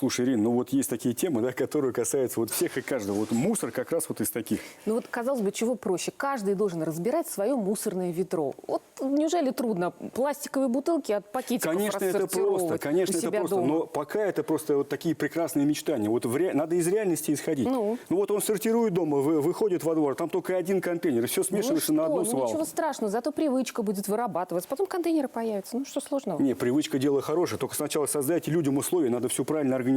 Слушай, Ирина, ну вот есть такие темы, да, которые касаются вот всех и каждого. Вот мусор как раз вот из таких. Ну вот, казалось бы, чего проще? Каждый должен разбирать свое мусорное ведро. Вот неужели трудно пластиковые бутылки от пакетиков Конечно, это просто, конечно, это просто. дома? Но пока это просто вот такие прекрасные мечтания. Вот надо из реальности исходить. Ну вот он сортирует дома, выходит во двор, там только один контейнер, и все смешивается на одну свалку. Ничего страшного, зато привычка будет вырабатываться, потом контейнеры появятся. Ну что сложного? Не, привычка дело хорошее, только сначала создайте людям условия, надо все правильно организовать,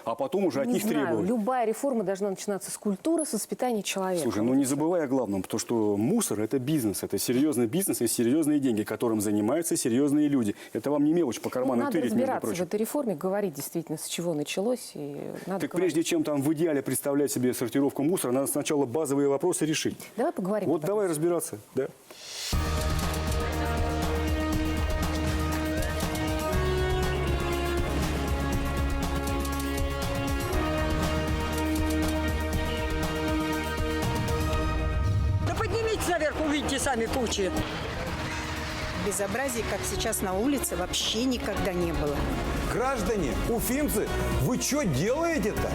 а потом уже от них требовать. Любая реформа должна начинаться с культуры, с воспитания человека. Слушай, ну не забывай о главном, потому что мусор – это бизнес, это серьезный бизнес и серьезные деньги, которым занимаются серьезные люди. Это вам не мелочь по карманам тырить, между разбираться прочим. в этой реформе, говорить действительно, с чего началось. И надо Так говорить. прежде чем там в идеале представлять себе сортировку мусора, надо сначала базовые вопросы решить. Давай поговорим. Вот давай разбираться, да. Да поднимитесь наверх, увидите сами кучи. Безобразий, как сейчас на улице, вообще никогда не было. Граждане, уфимцы, вы что делаете-то?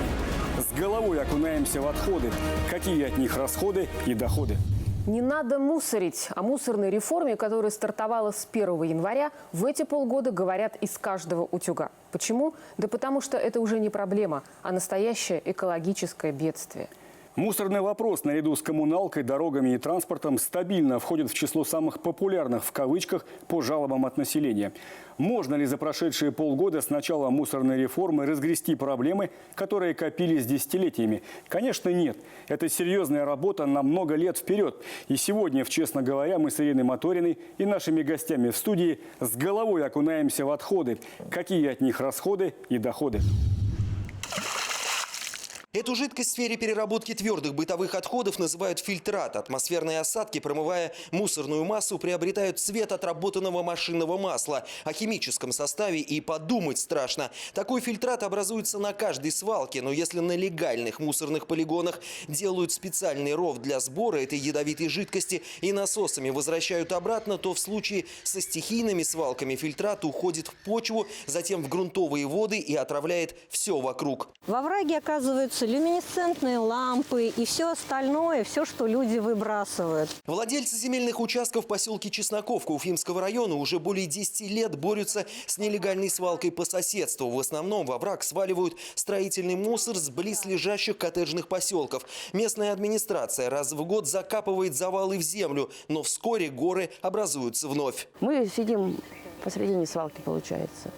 С головой окунаемся в отходы. Какие от них расходы и доходы? Не надо мусорить. О мусорной реформе, которая стартовала с 1 января, в эти полгода говорят из каждого утюга. Почему? Да потому что это уже не проблема, а настоящее экологическое бедствие. Мусорный вопрос наряду с коммуналкой, дорогами и транспортом стабильно входит в число самых популярных в кавычках по жалобам от населения. Можно ли за прошедшие полгода с начала мусорной реформы разгрести проблемы, которые копились десятилетиями? Конечно, нет. Это серьезная работа на много лет вперед. И сегодня, честно говоря, мы с Ириной Моториной и нашими гостями в студии с головой окунаемся в отходы. Какие от них расходы и доходы? Эту жидкость в сфере переработки твердых бытовых отходов называют фильтрат. Атмосферные осадки, промывая мусорную массу, приобретают цвет отработанного машинного масла. О химическом составе и подумать страшно. Такой фильтрат образуется на каждой свалке, но если на легальных мусорных полигонах делают специальный ров для сбора этой ядовитой жидкости и насосами возвращают обратно, то в случае со стихийными свалками фильтрат уходит в почву, затем в грунтовые воды и отравляет все вокруг. Во враге оказываются люминесцентные лампы и все остальное, все, что люди выбрасывают. Владельцы земельных участков в поселке Чесноковка Уфимского района уже более 10 лет борются с нелегальной свалкой по соседству. В основном во враг сваливают строительный мусор с близлежащих коттеджных поселков. Местная администрация раз в год закапывает завалы в землю, но вскоре горы образуются вновь. Мы сидим посредине свалки, получается.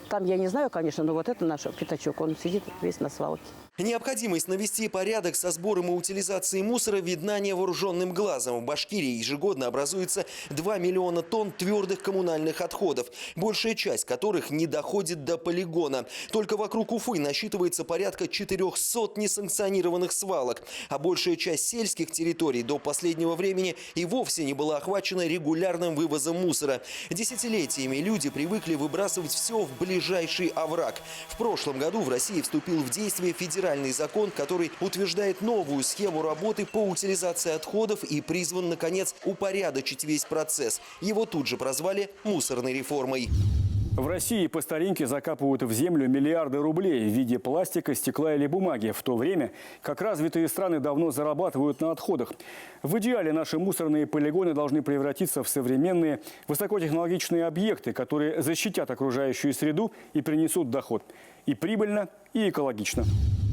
Там, я не знаю, конечно, но вот это наш пятачок, он сидит весь на свалке. Необходимость навести порядок со сбором и утилизацией мусора видна невооруженным глазом. В Башкирии ежегодно образуется 2 миллиона тонн твердых коммунальных отходов, большая часть которых не доходит до полигона. Только вокруг Уфы насчитывается порядка 400 несанкционированных свалок, а большая часть сельских территорий до последнего времени и вовсе не была охвачена регулярным вывозом мусора. Десятилетиями люди привыкли выбрасывать все в ближайший овраг. В прошлом году в России вступил в действие федеральный закон, который утверждает новую схему работы по утилизации отходов и призван, наконец, упорядочить весь процесс. Его тут же прозвали «мусорной реформой». В России по старинке закапывают в землю миллиарды рублей в виде пластика, стекла или бумаги, в то время как развитые страны давно зарабатывают на отходах. В идеале наши мусорные полигоны должны превратиться в современные высокотехнологичные объекты, которые защитят окружающую среду и принесут доход. И прибыльно, и экологично.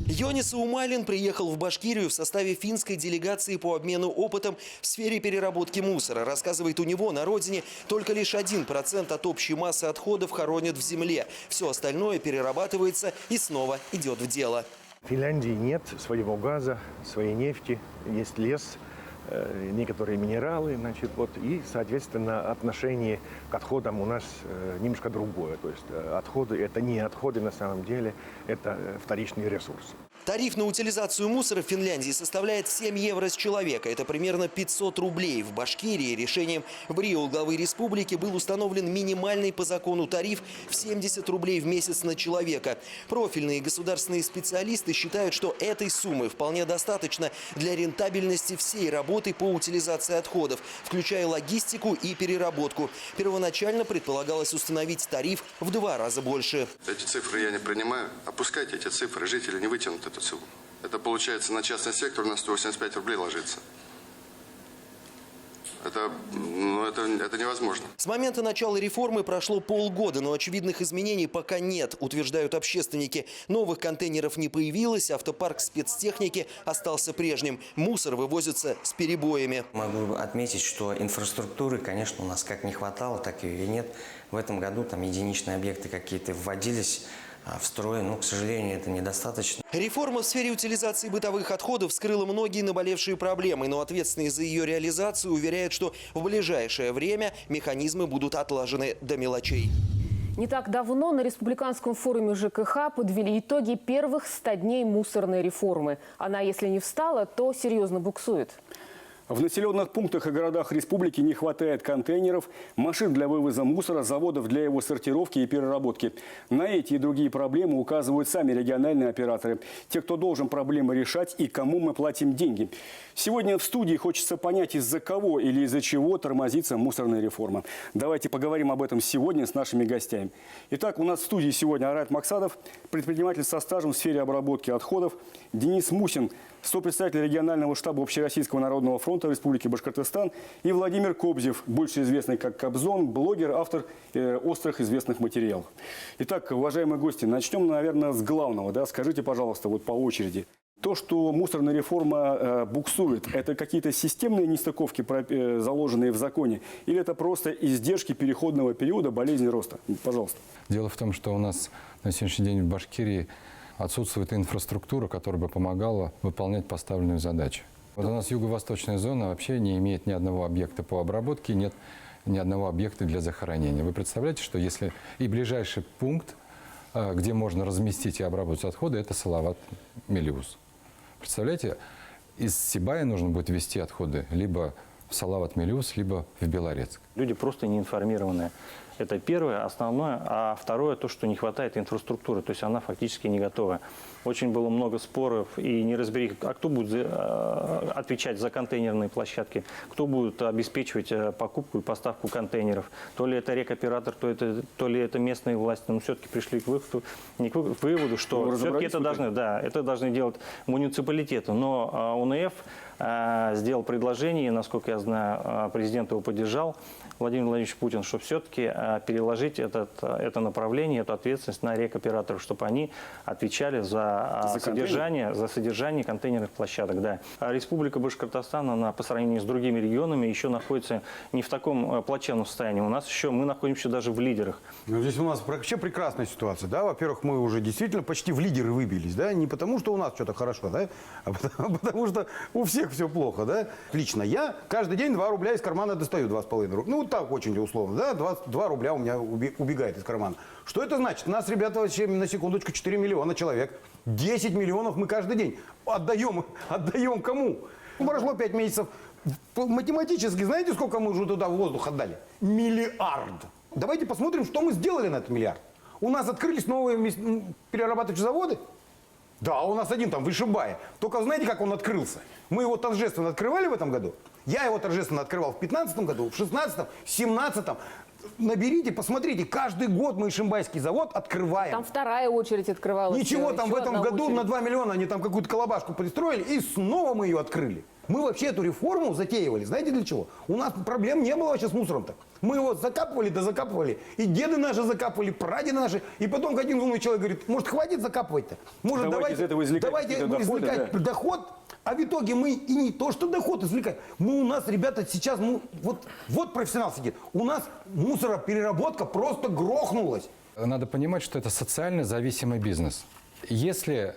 Йонис Умалин приехал в Башкирию в составе финской делегации по обмену опытом в сфере переработки мусора. Рассказывает, у него на родине только лишь 1% от общей массы отходов хоронят в земле. Все остальное перерабатывается и снова идет в дело. В Финляндии нет своего газа, своей нефти, есть лес, некоторые минералы, значит, вот, и, соответственно, отношение к отходам у нас немножко другое. То есть отходы – это не отходы на самом деле, это вторичный ресурс. Тариф на утилизацию мусора в Финляндии составляет 7 евро с человека. Это примерно 500 рублей. В Башкирии решением БРИО главы республики был установлен минимальный по закону тариф в 70 рублей в месяц на человека. Профильные государственные специалисты считают, что этой суммы вполне достаточно для рентабельности всей работы по утилизации отходов, включая логистику и переработку. Первоначально предполагалось установить тариф в 2 раза больше. Эти цифры я не принимаю. Опускайте эти цифры, жители не вытянут эту цифру. Это получается на частный сектор на 185 рублей ложится. Это невозможно. С момента начала реформы прошло полгода, но очевидных изменений пока нет, утверждают общественники. Новых контейнеров не появилось, автопарк спецтехники остался прежним. Мусор вывозится с перебоями. Могу отметить, что инфраструктуры, конечно, у нас как не хватало, так и нет. В этом году там единичные объекты какие-то вводились в строй, но, к сожалению, это недостаточно. Реформа в сфере утилизации бытовых отходов вскрыла многие наболевшие проблемы, но ответственные за ее реализацию уверяют, что в ближайшее время механизмы будут отлажены до мелочей. Не так давно на Республиканском форуме ЖКХ подвели итоги первых 100 дней мусорной реформы. Она, если не встала, то серьезно буксует. В населенных пунктах и городах республики не хватает контейнеров, машин для вывоза мусора, заводов для его сортировки и переработки. На эти и другие проблемы указывают сами региональные операторы. Те, кто должен проблемы решать и кому мы платим деньги. Сегодня в студии хочется понять, из-за кого или из-за чего тормозится мусорная реформа. Давайте поговорим об этом сегодня с нашими гостями. Итак, у нас в студии сегодня Арайт Максадов, предприниматель со стажем в сфере обработки отходов, Денис Мусин, сопредседатель регионального штаба Общероссийского народного фронта Республики Башкортостан, и Владимир Кобзев, больше известный как Кобзон, блогер, автор острых известных материалов. Итак, уважаемые гости, начнем, наверное, с главного. Да? Скажите, пожалуйста, вот по очереди. То, что мусорная реформа буксует, это какие-то системные нестыковки, заложенные в законе, или это просто издержки переходного периода, болезни роста? Пожалуйста. Дело в том, что у нас на сегодняшний день в Башкирии отсутствует инфраструктура, которая бы помогала выполнять поставленную задачу. Вот у нас юго-восточная зона вообще не имеет ни одного объекта по обработке, нет ни одного объекта для захоронения. Вы представляете, что если и ближайший пункт, где можно разместить и обработать отходы, это Салават-Мелиус. Представляете, из Сибая нужно будет везти отходы либо в Салават-Мелиус, либо в Белорецк. Люди просто не информированы. Это первое, основное. А второе, то, что не хватает инфраструктуры, то есть она фактически не готова. Очень было много споров и неразберихи, а кто будет отвечать за контейнерные площадки, кто будет обеспечивать покупку и поставку контейнеров. То ли это рекоператор, то ли это местные власти. Но все-таки пришли к выводу, что все-таки это должны делать муниципалитеты. Но УНФ сделал предложение, и, насколько я знаю, президент его поддержал, Владимир Владимирович Путин, что все-таки переложить это направление, эту ответственность на рекоператоров, чтобы они отвечали за содержание контейнерных площадок. Да. Республика Башкортостан, она по сравнению с другими регионами еще находится не в таком плачевном состоянии. Мы находимся даже в лидерах. Но здесь у нас вообще прекрасная ситуация. Да? Во-первых, мы уже действительно почти в лидеры выбились. Да? Не потому, что у нас что-то хорошо, да? А потому что у всех все плохо. Да? Лично я каждый день 2 рубля из кармана достаю, 2,5 рубля. Ну, вот так очень условно. Да? 2 рубля у меня убегает из кармана. Что это значит? У нас, ребята, вообще на секундочку 4 миллиона человек. 10 миллионов мы каждый день отдаем кому? Прошло 5 месяцев. Математически, знаете, сколько мы уже туда в воздух отдали? 1 миллиард. Давайте посмотрим, что мы сделали на этот миллиард. У нас открылись новые перерабатывающие заводы. Да, у нас один там в Ишимбае. Только знаете, как он открылся? Мы его торжественно открывали в этом году. Я его торжественно открывал в 2015 году, в 2016, в 2017. Наберите, посмотрите, каждый год мы Ишимбайский завод открываем. Там вторая очередь открывалась. Ничего, там в этом году очередь. на 2 миллиона они там какую-то колобашку пристроили, и снова мы ее открыли. Мы вообще эту реформу затеивали, знаете для чего? У нас проблем не было вообще с мусором-то. Мы его закапывали, да закапывали. И деды наши закапывали, прадеды наши. И потом один умный человек говорит, может, хватит закапывать-то? Может, давайте извлекать доход. А в итоге мы и не то, что доход извлекаем. У нас, ребята, сейчас, вот профессионал сидит. У нас мусоропереработка просто грохнулась. Надо понимать, что это социально зависимый бизнес. Если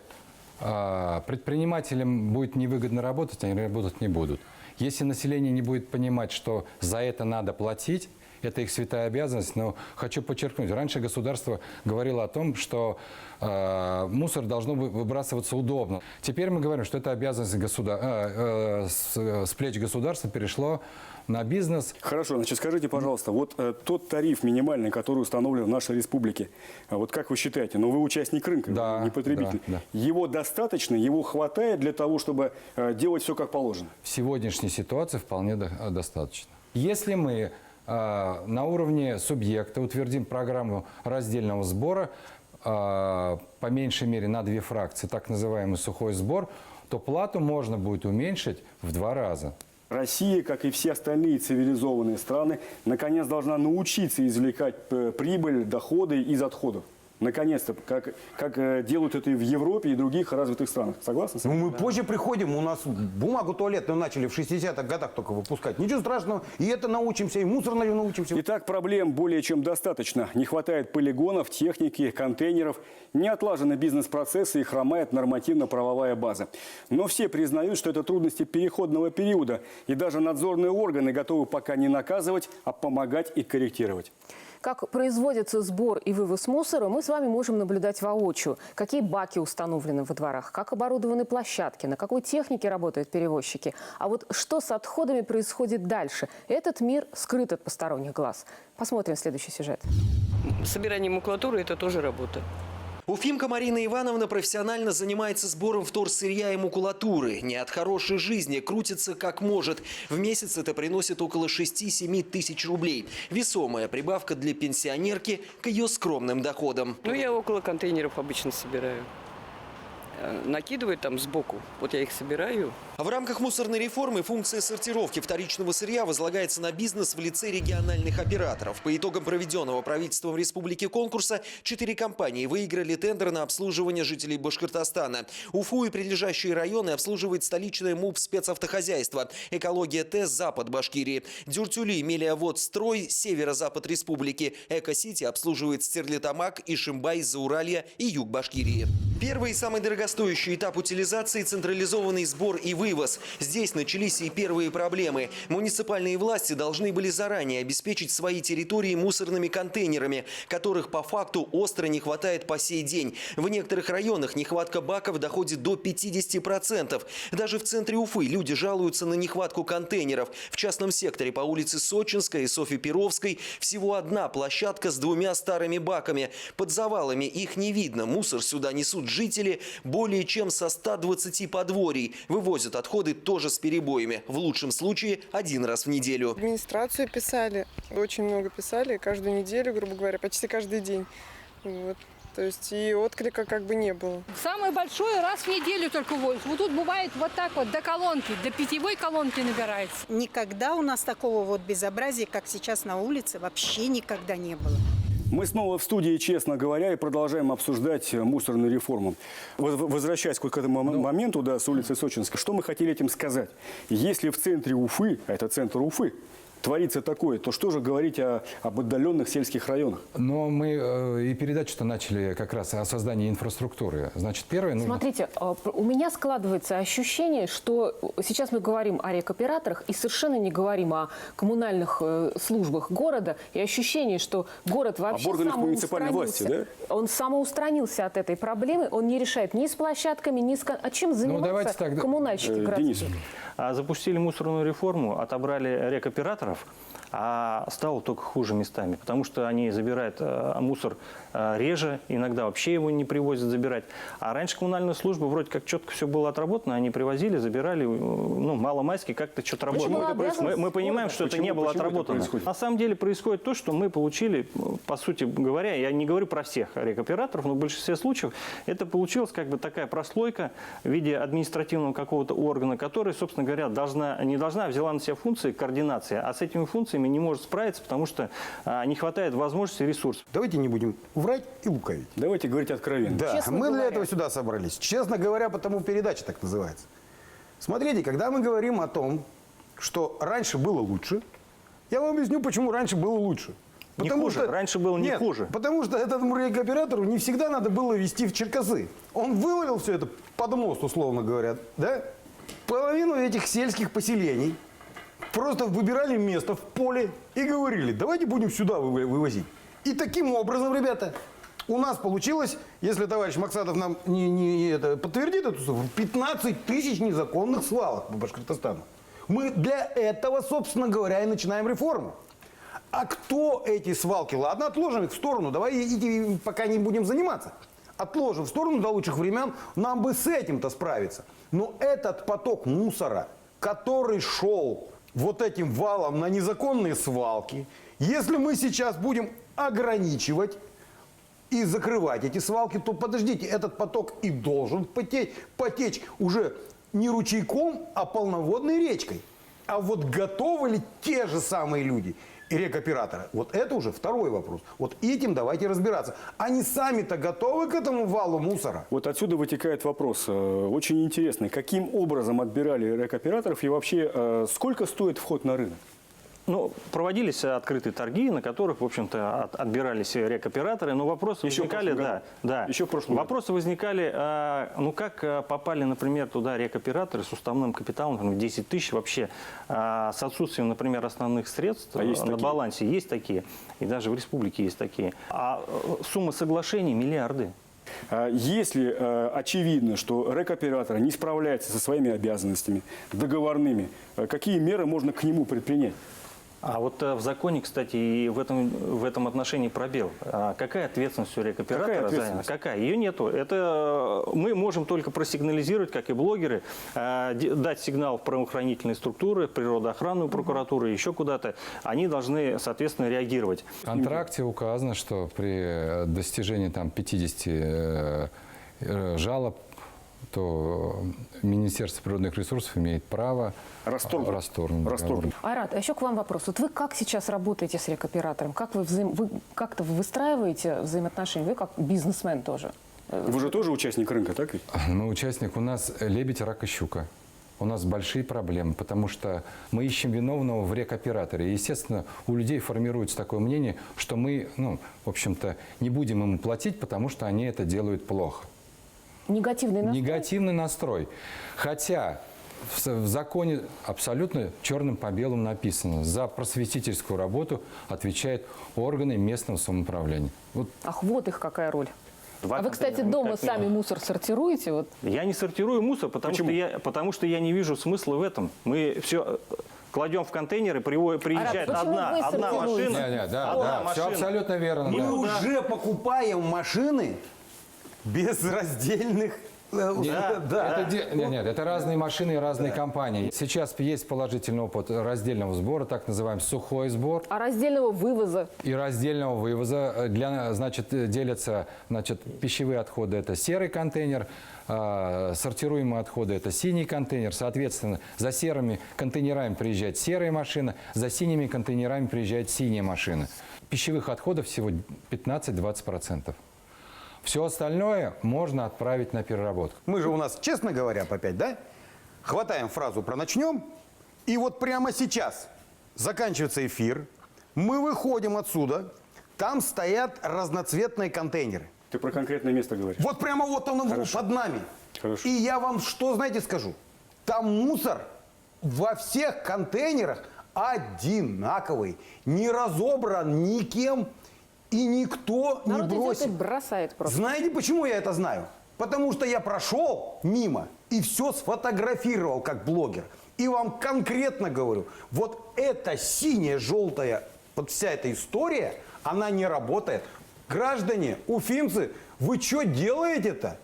предпринимателям будет невыгодно работать, они работать не будут. Если население не будет понимать, что за это надо платить, Это их святая обязанность. Но хочу подчеркнуть, раньше государство говорило о том, что мусор должно выбрасываться удобно. Теперь мы говорим, что это обязанность с плеч государства перешло на бизнес. Хорошо, значит, скажите, пожалуйста, вот тот тариф минимальный, который установлен в нашей республике, вот как вы считаете, ну вы участник рынка, да, не потребитель, да. его достаточно, его хватает для того, чтобы делать все как положено? В сегодняшней ситуации вполне достаточно. Если мы на уровне субъекта утвердим программу раздельного сбора, по меньшей мере на 2 фракции, так называемый сухой сбор, то плату можно будет уменьшить в 2 раза. Россия, как и все остальные цивилизованные страны, наконец должна научиться извлекать прибыль, доходы из отходов. Наконец-то, как делают это и в Европе, и в других развитых странах. Согласны? Ну, мы позже приходим, у нас бумагу туалетную начали в 60-х годах только выпускать. Ничего страшного, и это научимся, и мусор научимся. Итак, проблем более чем достаточно. Не хватает полигонов, техники, контейнеров, не отлажены бизнес-процессы и хромает нормативно-правовая база. Но все признают, что это трудности переходного периода, и даже надзорные органы готовы пока не наказывать, а помогать и корректировать. Как производится сбор и вывоз мусора, мы с вами можем наблюдать воочию. Какие баки установлены во дворах, как оборудованы площадки, на какой технике работают перевозчики. А вот что с отходами происходит дальше? Этот мир скрыт от посторонних глаз. Посмотрим следующий сюжет. Собирание макулатуры – это тоже работа. Уфимка Марина Ивановна профессионально занимается сбором вторсырья и макулатуры. Не от хорошей жизни, крутится как может. В месяц это приносит около 6-7 тысяч рублей. Весомая прибавка для пенсионерки к ее скромным доходам. Ну, я около контейнеров обычно собираю. Накидывают там сбоку, вот я их собираю. В рамках мусорной реформы функция сортировки вторичного сырья возлагается на бизнес в лице региональных операторов. По итогам проведенного правительством республики конкурса 4 компании выиграли тендер на обслуживание жителей Башкортостана. Уфу и прилежащие районы обслуживает столичное МУП спецавтохозяйство, Экология ТЭС Запад Башкирии, Дюртюли, Мелиавод Строй, Северо-Запад республики, Эко-Сити обслуживает Стерлитамак, Ишимбай, Зауралье и Юг Башкирии. Первый и самый дорогостоящий этап утилизации – централизованный сбор и вывоз. Здесь начались и первые проблемы. Муниципальные власти должны были заранее обеспечить свои территории мусорными контейнерами, которых по факту остро не хватает по сей день. В некоторых районах нехватка баков доходит до 50%. Даже в центре Уфы люди жалуются на нехватку контейнеров. В частном секторе по улице Сочинской и Софьи Перовской всего одна площадка с 2 старыми баками. Под завалами их не видно. Мусор сюда несут жители более чем со 120 подворий. Вывозят отходы тоже с перебоями. В лучшем случае 1 раз в неделю. Администрацию писали, очень много писали, каждую неделю, грубо говоря, почти каждый день. Вот. То есть и отклика как бы не было. Самое большое раз в неделю только возят. Вот тут бывает вот так вот до колонки, до питьевой колонки набирается. Никогда у нас такого вот безобразия, как сейчас на улице, вообще никогда не было. Мы снова в студии, честно говоря, и продолжаем обсуждать мусорную реформу. Возвращаясь к этому моменту, да, с улицы Сочинской, что мы хотели этим сказать? Если в центре Уфы, а это центр Уфы, творится такое, то что же говорить об отдаленных сельских районах? Но мы и передачу-то начали как раз о создании инфраструктуры. Значит, первое... нужно... Смотрите, у меня складывается ощущение, что сейчас мы говорим о рекоператорах и совершенно не говорим о коммунальных службах города. И ощущение, что город вообще муниципальной власти, да? Он самоустранился от этой проблемы, он не решает ни с площадками, ни с... А чем занимаются коммунальщики городские? Запустили мусорную реформу, отобрали рекоператоров, а стало только хуже местами, потому что они забирают мусор реже, иногда вообще его не привозят забирать. А раньше коммунальная служба вроде как четко все было отработано, они привозили, забирали, ну, маломайски как-то что-то работало. Мы понимаем, что это не было отработано. На самом деле происходит то, что мы получили, по сути говоря, я не говорю про всех рекоператоров, но в большинстве случаев это получилась как бы такая прослойка в виде административного какого-то органа, который, собственно говоря, не должна, взяла на себя функции координации, а с этими функциями не может справиться, потому что не хватает возможностей и ресурсов. Давайте не будем врать и лукавить. Давайте говорить откровенно. Да, мы для этого сюда собрались. Честно говоря, потому передача так называется. Смотрите, когда мы говорим о том, что раньше было лучше, я вам объясню, почему раньше было лучше. Потому что раньше было не хуже. Потому что этому рекоператору не всегда надо было везти в Черкасы. Он вывалил все это под мост, условно говоря, да? Половину этих сельских поселений Просто выбирали место в поле и говорили, давайте будем сюда вывозить. И таким образом, ребята, у нас получилось, если товарищ Максатов нам не подтвердит эту цифру, 15 тысяч незаконных свалок по Башкортостану. Мы для этого, собственно говоря, и начинаем реформу. А кто эти свалки? Ладно, отложим их в сторону, давай этим пока не будем заниматься. Отложим в сторону до лучших времен, нам бы с этим-то справиться. Но этот поток мусора, который шел вот этим валом на незаконные свалки, если мы сейчас будем ограничивать и закрывать эти свалки, то подождите, этот поток и должен потечь уже не ручейком, а полноводной речкой. А вот готовы ли те же самые люди и рекоператоры? Вот это уже второй вопрос. Вот этим давайте разбираться. Они сами-то готовы к этому валу мусора? Вот отсюда вытекает вопрос, очень интересный. Каким образом отбирали рекоператоров и вообще сколько стоит вход на рынок? Ну, проводились открытые торги, на которых, в общем-то, отбирались рекоператоры, но вопросы возникали, Еще в прошлом году. Вопросы возникали, ну как попали, например, туда рекоператоры с уставным капиталом, например, 10 тысяч вообще, с отсутствием, например, основных средств на балансе. Есть такие, и даже в республике есть такие. А сумма соглашений миллиарды. Если очевидно, что рекоператор не справляется со своими обязанностями договорными, какие меры можно к нему предпринять? А вот в законе, кстати, и в этом отношении пробел. Какая ответственность у рекоператора? Какая? Ее нету. Это мы можем только просигнализировать, как и блогеры, дать сигнал в правоохранительные структуры, природоохранную прокуратуру, еще куда-то. Они должны, соответственно, реагировать. В контракте указано, что при достижении там 50 жалоб, то Министерство природных ресурсов имеет право расторгнуть договор. Айрат, а еще к вам вопрос. Вот вы как сейчас работаете с рекоператором? Как вы как-то выстраиваете взаимоотношения? Вы как бизнесмен тоже. Вы же тоже участник рынка, так ведь? Мы участник. У нас лебедь, рак и щука. У нас большие проблемы, потому что мы ищем виновного в рекоператоре. И, естественно, у людей формируется такое мнение, что мы, в общем-то, не будем им платить, потому что они это делают плохо. Негативный настрой? Негативный настрой. Хотя в законе абсолютно черным по белому написано: за просветительскую работу отвечают органы местного самоуправления. Ах, вот их какая роль. А вы, кстати, дома сами мусор сортируете? Вот. Я не сортирую мусор, потому что я не вижу смысла в этом. Мы все кладем в контейнеры, приезжает одна машина. Все абсолютно верно. Мы уже покупаем машины без раздельных... Нет, это разные машины и разные компании. Сейчас есть положительный опыт раздельного сбора, так называемый сухой сбор. А раздельного вывоза? И раздельного вывоза. Делятся пищевые отходы – это серый контейнер, сортируемые отходы – это синий контейнер. Соответственно, за серыми контейнерами приезжает серая машина, за синими контейнерами приезжает синяя машина. Пищевых отходов всего 15-20%. Все остальное можно отправить на переработку. Мы же у нас, честно говоря, по 5, да? Хватаем фразу про «начнем», и вот прямо сейчас заканчивается эфир, мы выходим отсюда, там стоят разноцветные контейнеры. Ты про конкретное место говоришь? Вот прямо вот он под нами. Хорошо. И я вам что, знаете, скажу? Там мусор во всех контейнерах одинаковый, не разобран никем. И никто не бросит. Бросает просто. Знаете, почему я это знаю? Потому что я прошел мимо и все сфотографировал как блогер. И вам конкретно говорю, вот эта синяя, желтая, вот вся эта история, она не работает. Граждане, уфимцы, вы что делаете-то?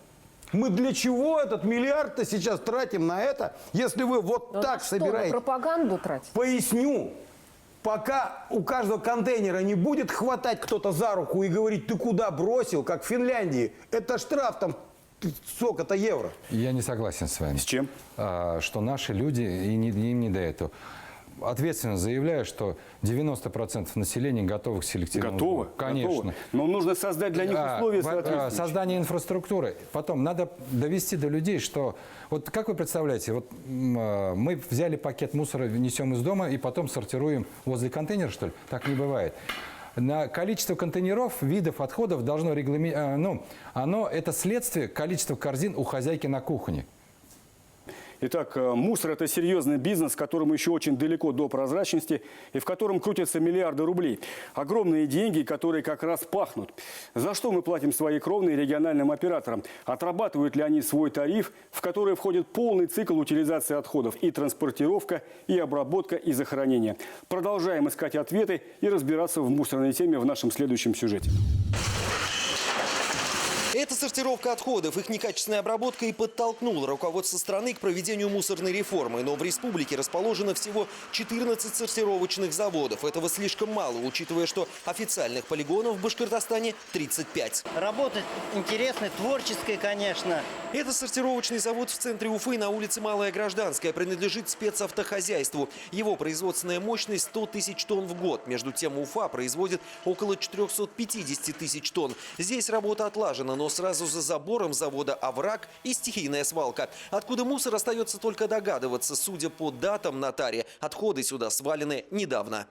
Мы для чего этот миллиард-то сейчас тратим на это, если вы вот так собираете? На пропаганду тратить? Поясню. Пока у каждого контейнера не будет хватать кто-то за руку и говорить, ты куда бросил, как в Финляндии, это штраф там сколько-то евро. Я не согласен с вами. С чем? Что наши люди, им не до этого. Ответственно заявляю, что 90% населения готовы к селективному Готовы? сбору. Конечно. Готовы. Но нужно создать для них условия соответствующие. Создание инфраструктуры. Потом надо довести до людей, что... Вот как вы представляете, вот мы взяли пакет мусора, несем из дома и потом сортируем возле контейнера, что ли? Так не бывает. На количество контейнеров, видов отходов должно регламентировать... это следствие количества корзин у хозяйки на кухне. Итак, мусор – это серьезный бизнес, которому еще очень далеко до прозрачности и в котором крутятся миллиарды рублей. Огромные деньги, которые как раз пахнут. За что мы платим свои кровные региональным операторам? Отрабатывают ли они свой тариф, в который входит полный цикл утилизации отходов – и транспортировка, и обработка, и захоронение? Продолжаем искать ответы и разбираться в мусорной теме в нашем следующем сюжете. Эта сортировка отходов, их некачественная обработка и подтолкнула руководство страны к проведению мусорной реформы. Но в республике расположено всего 14 сортировочных заводов. Этого слишком мало, учитывая, что официальных полигонов в Башкортостане 35. Работа интересная, творческая, конечно. Это сортировочный завод в центре Уфы на улице Малая Гражданская, принадлежит спецавтохозяйству. Его производственная мощность 100 тысяч тонн в год. Между тем Уфа производит около 450 тысяч тонн. Здесь работа отлажена, но сразу за забором завода овраг и стихийная свалка. Откуда мусор, остается только догадываться. Судя по датам на таре, отходы сюда свалены недавно.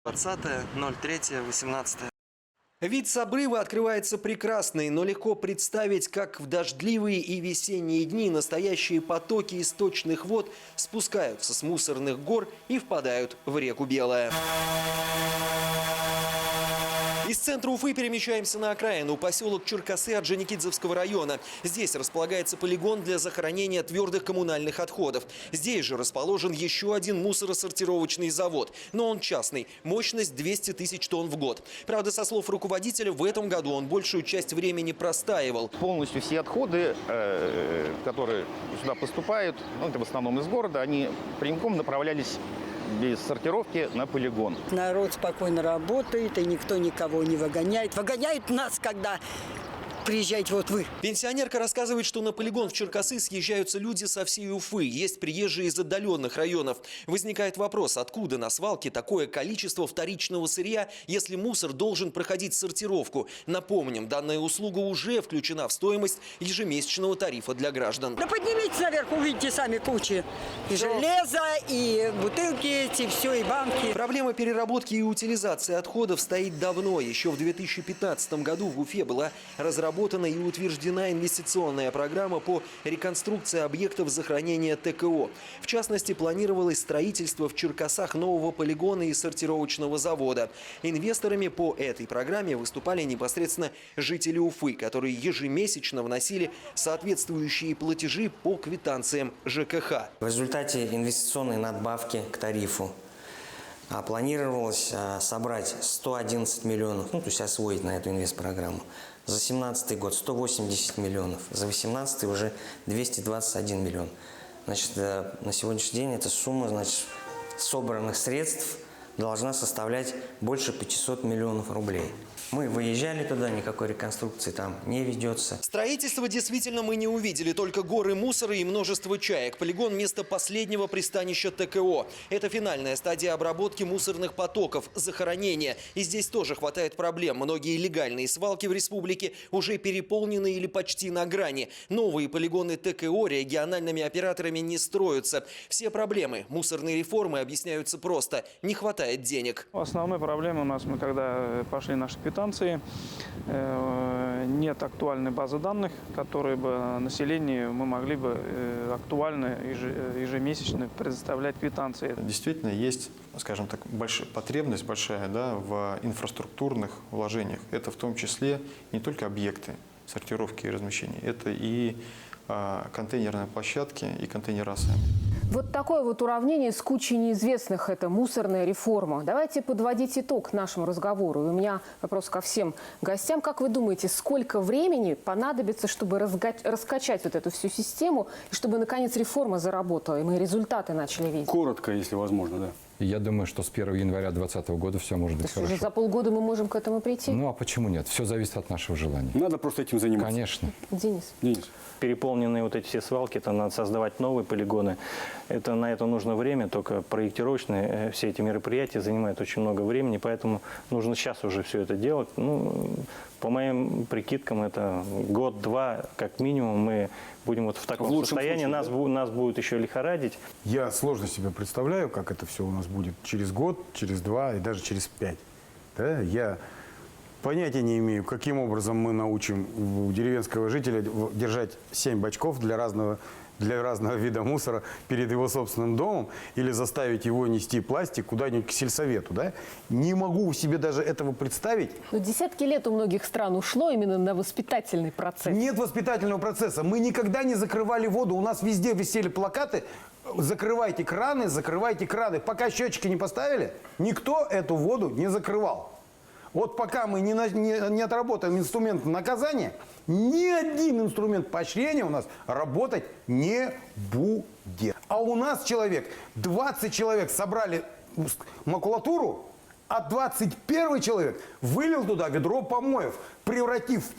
20.03.18. Вид с обрыва открывается прекрасный, но легко представить, как в дождливые и весенние дни настоящие потоки источных вод спускаются с мусорных гор и впадают в реку Белая. Из центра Уфы перемещаемся на окраину, поселок Черкасы Орджоникидзевского района. Здесь располагается полигон для захоронения твердых коммунальных отходов. Здесь же расположен еще один мусоросортировочный завод, но он частный, мощность 200 тысяч тонн в год. Правда, со слов руководителя, в этом году он большую часть времени простаивал. Полностью все отходы, которые сюда поступают, это в основном из города, они прямиком направлялись без сортировки на полигон. Народ спокойно работает, и никто никого не выгоняет. Выгоняют нас, когда приезжаете вот вы. Пенсионерка рассказывает, что на полигон в Черкасы съезжаются люди со всей Уфы. Есть приезжие из отдаленных районов. Возникает вопрос, откуда на свалке такое количество вторичного сырья, если мусор должен проходить сортировку. Напомним, данная услуга уже включена в стоимость ежемесячного тарифа для граждан. Да поднимитесь наверх, увидите сами кучи. И железо, и бутылки эти, все, и банки. Проблема переработки и утилизации отходов стоит давно. Еще в 2015 году в Уфе была разработана и утверждена инвестиционная программа по реконструкции объектов захоронения ТКО. В частности, планировалось строительство в Черкасах нового полигона и сортировочного завода. Инвесторами по этой программе выступали непосредственно жители Уфы, которые ежемесячно вносили соответствующие платежи по квитанциям ЖКХ. В результате инвестиционной надбавки к тарифу планировалось собрать 111 миллионов, то есть освоить на эту инвестпрограмму. За 2017 год 180 миллионов, за 2018 уже 221 миллион. Значит, на сегодняшний день эта сумма, значит, собранных средств должна составлять больше 500 миллионов рублей. Мы выезжали туда, никакой реконструкции там не ведется. Строительство действительно мы не увидели, только горы мусора и множество чаек. Полигон – место последнего пристанища ТКО. Это финальная стадия обработки мусорных потоков, захоронения. И здесь тоже хватает проблем. Многие легальные свалки в республике уже переполнены или почти на грани. Новые полигоны ТКО региональными операторами не строятся. Все проблемы мусорной реформы объясняются просто – не хватает денег. Основной проблемой у нас, мы когда пошли наши квитанции, нет актуальной базы данных, которые бы населению мы могли бы актуально ежемесячно предоставлять квитанции. Действительно есть, скажем так, потребность большая, да, в инфраструктурных вложениях. Это в том числе не только объекты сортировки и размещения, это и контейнерные площадки и контейнера сами. Вот такое вот уравнение с кучей неизвестных – это мусорная реформа. Давайте подводить итог нашему разговору. И у меня вопрос ко всем гостям. Как вы думаете, сколько времени понадобится, чтобы раскачать вот эту всю систему, и чтобы, наконец, реформа заработала, и мы результаты начали видеть? Коротко, если возможно, да. Я думаю, что с 1 января 2020 года все может быть хорошо. Уже за полгода мы можем к этому прийти? Ну, а почему нет? Все зависит от нашего желания. Надо просто этим заниматься. Конечно. Денис. Переполненные вот эти все свалки, это надо создавать новые полигоны. На это нужно время, только проектировочные все эти мероприятия занимают очень много времени, поэтому нужно сейчас уже все это делать. Ну, по моим прикидкам, это год-два, как минимум, мы будем вот в таком состоянии, случае, нас будет еще лихорадить. Я сложно себе представляю, как это все у нас будет через год, через 2 и даже через 5. Да? Я понятия не имею, каким образом мы научим деревенского жителя держать 7 бачков для разного для разного вида мусора перед его собственным домом или заставить его нести пластик куда-нибудь к сельсовету, да? Не могу себе даже этого представить. Но десятки лет у многих стран ушло именно на воспитательный процесс. Нет воспитательного процесса. Мы никогда не закрывали воду. У нас везде висели плакаты: закрывайте краны, закрывайте краны. Пока счетчики не поставили, никто эту воду не закрывал. Вот пока мы не отработаем инструмент наказания, ни один инструмент поощрения у нас работать не будет. А у нас 20 человек собрали макулатуру, а 21 человек вылил туда ведро помоев, превратив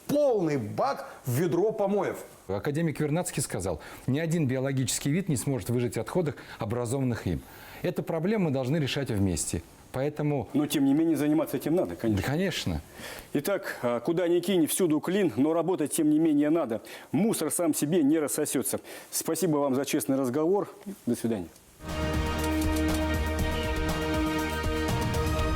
полный бак в ведро помоев. Академик Вернадский сказал, ни один биологический вид не сможет выжить в отходах, образованных им. Эту проблему мы должны решать вместе. Поэтому... Но, тем не менее, заниматься этим надо, конечно. Да, конечно. Итак, куда ни кинь, всюду клин, но работать, тем не менее, надо. Мусор сам себе не рассосется. Спасибо вам за честный разговор. До свидания.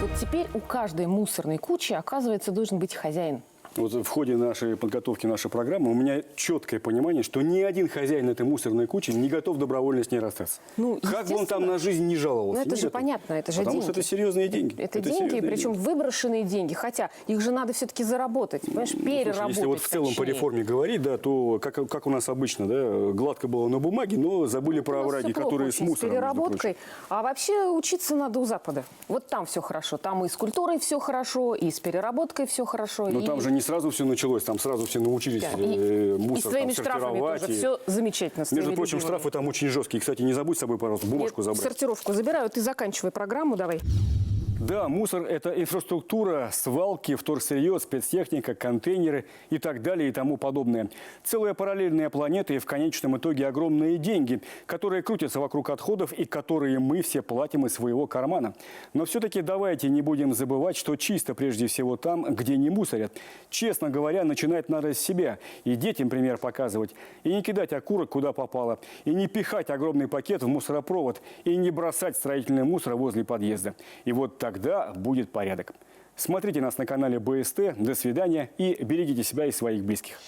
Вот теперь у каждой мусорной кучи, оказывается, должен быть хозяин. Вот в ходе нашей подготовки нашей программы у меня четкое понимание, что ни один хозяин этой мусорной кучи не готов добровольно с ней расстаться. Ну, как бы он там на жизнь не жаловался. Ну, это же понятно, это же Потому деньги. что это серьезные деньги. Это деньги, причем выброшенные деньги. Хотя их же надо все-таки заработать, понимаешь, переработать. Слушай, если вот в целом по реформе говорить, да, то как у нас обычно, да, гладко было на бумаге, но забыли про овраги, которые с мусором. С переработкой. А вообще учиться надо у Запада. Вот там все хорошо. Там и с культурой все хорошо, и с переработкой все хорошо. Но там же не сразу все началось. Там сразу все научились мусор и своими там, штрафами тоже все замечательно. Между прочим, штрафы там очень жесткие. Кстати, не забудь с собой, пожалуйста, бумажку забрать. Сортировку забираю, ты заканчивай программу, давай. Да, мусор – это инфраструктура, свалки, вторсырье, спецтехника, контейнеры и так далее и тому подобное. Целая параллельная планета и в конечном итоге огромные деньги, которые крутятся вокруг отходов и которые мы все платим из своего кармана. Но все-таки давайте не будем забывать, что чисто прежде всего там, где не мусорят. Честно говоря, начинать надо с себя и детям пример показывать. И не кидать окурок куда попало, и не пихать огромный пакет в мусоропровод, и не бросать строительный мусор возле подъезда. И вот тогда будет порядок. Смотрите нас на канале БСТ. До свидания и берегите себя и своих близких.